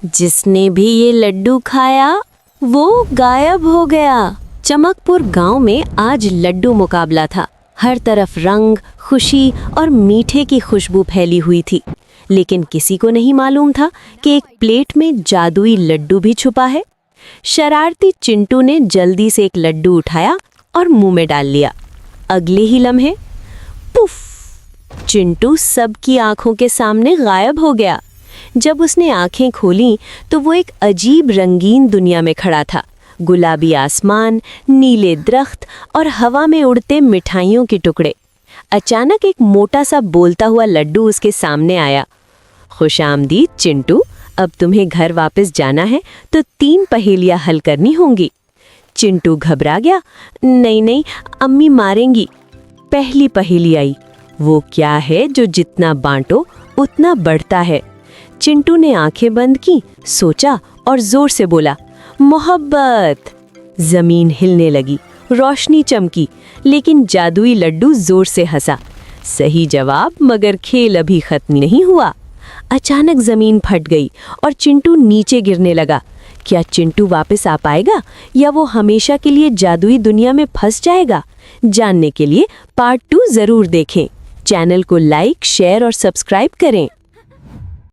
जिसने भी ये लड्डू खाया वो गायब हो गया। चमकपुर गांव में आज लड्डू मुकाबला था। हर तरफ रंग, खुशी और मीठे की खुशबू फैली हुई थी, लेकिन किसी को नहीं मालूम था कि एक प्लेट में जादुई लड्डू भी छुपा है। शरारती चिंटू ने जल्दी से एक लड्डू उठाया और मुंह में डाल लिया। अगले ही लम्हे पुफ, चिंटू सबकी आंखों के सामने गायब हो गया। जब उसने आंखें खोलीं तो वो एक अजीब रंगीन दुनिया में खड़ा था। गुलाबी आसमान, नीले दरख्त और हवा में उड़ते मिठाइयों के टुकड़े। अचानक एक मोटा सा बोलता हुआ लड्डू उसके सामने आया। खुशामदीद चिंटू, अब तुम्हें घर वापस जाना है तो 3 पहेलियां हल करनी होंगी। चिंटू घबरा गया। नहीं, अम्मी मारेंगी। पहली पहेली आई, वो क्या है जो जितना बांटो उतना बढ़ता है। चिंटू ने आंखें बंद की, सोचा और जोर से बोला, मोहब्बत। जमीन हिलने लगी, रोशनी चमकी, लेकिन जादुई लड्डू जोर से हंसा। सही जवाब, मगर खेल अभी खत्म नहीं हुआ। अचानक जमीन फट गई और चिंटू नीचे गिरने लगा। क्या चिंटू वापस आ पाएगा या वो हमेशा के लिए जादुई दुनिया में फंस जाएगा? जानने के लिए पार्ट 2 जरूर देखें। चैनल को लाइक, शेयर और सब्सक्राइब करें।